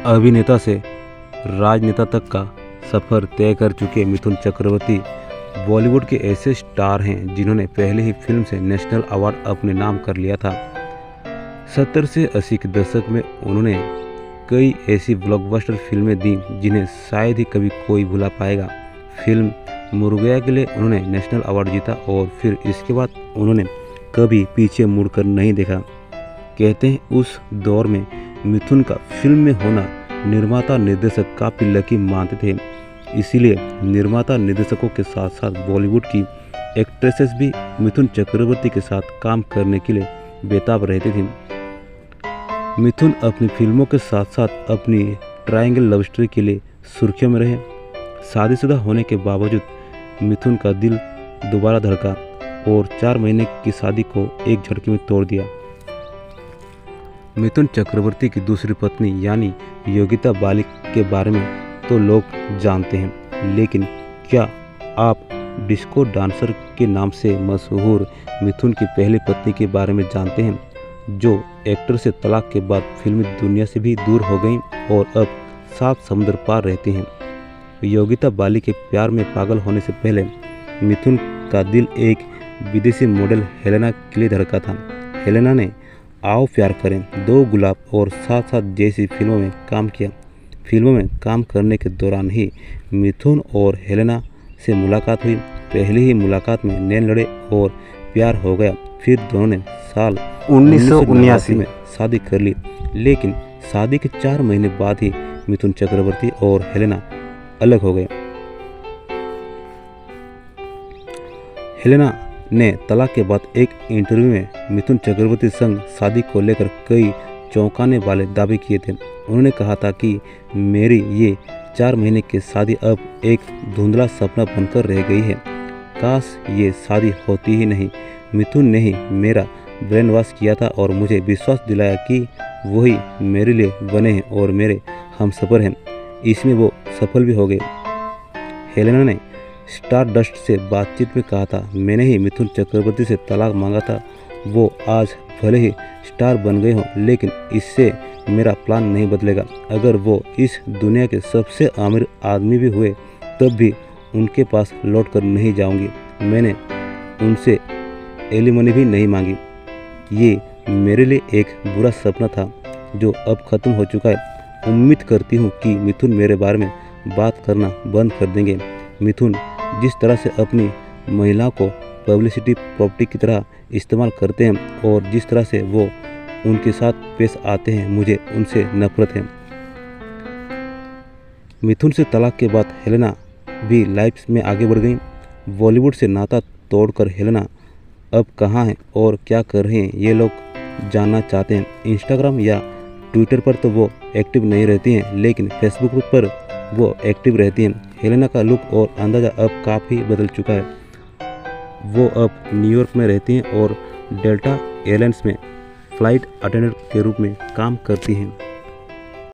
अभिनेता से राजनेता तक का सफ़र तय कर चुके मिथुन चक्रवर्ती बॉलीवुड के ऐसे स्टार हैं जिन्होंने पहले ही फिल्म से नेशनल अवार्ड अपने नाम कर लिया था। 70 से 80 के दशक में उन्होंने कई ऐसी ब्लॉकबस्टर फिल्में दी जिन्हें शायद ही कभी कोई भुला पाएगा। फिल्म मुर्गिया के लिए उन्होंने नेशनल अवार्ड जीता और फिर इसके बाद उन्होंने कभी पीछे मुड़कर नहीं देखा। कहते हैं उस दौर में मिथुन का फिल्म में होना निर्माता निर्देशक काफ़ी लकी मानते थे, इसीलिए निर्माता निर्देशकों के साथ साथ बॉलीवुड की एक्ट्रेसेस भी मिथुन चक्रवर्ती के साथ काम करने के लिए बेताब रहती थी। मिथुन अपनी फिल्मों के साथ साथ अपनी ट्रायंगल लव स्टोरी के लिए सुर्खियों में रहे। शादीशुदा होने के बावजूद मिथुन का दिल दोबारा धड़का और 4 महीने की शादी को एक झटके में तोड़ दिया। मिथुन चक्रवर्ती की दूसरी पत्नी यानी योगिता बालिक के बारे में तो लोग जानते हैं, लेकिन क्या आप डिस्को डांसर के नाम से मशहूर मिथुन की पहली पत्नी के बारे में जानते हैं, जो एक्टर से तलाक के बाद फिल्मी दुनिया से भी दूर हो गई और अब 7 समुद्र पार रहती हैं। योगिता बालिक के प्यार में पागल होने से पहले मिथुन का दिल एक विदेशी मॉडल हेलेना के लिए धड़का था। हेलेना ने आओ प्यार करें, 2 गुलाब और साथ साथ जैसी फिल्मों में काम किया। फिल्मों में काम करने के दौरान ही मिथुन और हेलेना से मुलाकात हुई। पहली ही मुलाकात में नैन लड़े और प्यार हो गया। फिर दोनों ने साल 1979 में शादी कर ली, लेकिन शादी के 4 महीने बाद ही मिथुन चक्रवर्ती और हेलेना अलग हो गए। हेलेना ने तलाक के बाद एक इंटरव्यू में मिथुन चक्रवर्ती संग शादी को लेकर कई चौंकाने वाले दावे किए थे। उन्होंने कहा था कि मेरी ये 4 महीने की शादी अब एक धुंधला सपना बनकर रह गई है। काश ये शादी होती ही नहीं। मिथुन ने ही मेरा ब्रेन वॉश किया था और मुझे विश्वास दिलाया कि वही मेरे लिए बने हैं और मेरे हमसफर हैं। इसमें वो सफल भी हो गए। हेलेना ने स्टार डस्ट से बातचीत में कहा था, मैंने ही मिथुन चक्रवर्ती से तलाक मांगा था। वो आज भले ही स्टार बन गए हों, लेकिन इससे मेरा प्लान नहीं बदलेगा। अगर वो इस दुनिया के सबसे अमीर आदमी भी हुए तब भी उनके पास लौट कर नहीं जाऊंगी। मैंने उनसे एलिमनी भी नहीं मांगी। ये मेरे लिए एक बुरा सपना था जो अब ख़त्म हो चुका है। उम्मीद करती हूँ कि मिथुन मेरे बारे में बात करना बंद कर देंगे। मिथुन जिस तरह से अपनी महिला को पब्लिसिटी प्रॉपर्टी की तरह इस्तेमाल करते हैं और जिस तरह से वो उनके साथ पेश आते हैं, मुझे उनसे नफरत है। मिथुन से तलाक के बाद हेलेना भी लाइफ में आगे बढ़ गई। बॉलीवुड से नाता तोड़कर हेलेना अब कहाँ हैं और क्या कर रहे हैं, ये लोग जानना चाहते हैं। इंस्टाग्राम या ट्विटर पर तो वो एक्टिव नहीं रहती हैं, लेकिन फेसबुक पर वो एक्टिव रहती हैं। हेलेना का लुक और अंदाज़ा अब काफ़ी बदल चुका है। वो अब न्यूयॉर्क में रहती हैं और डेल्टा एयरलाइंस में फ्लाइट अटेंडेंट के रूप में काम करती हैं।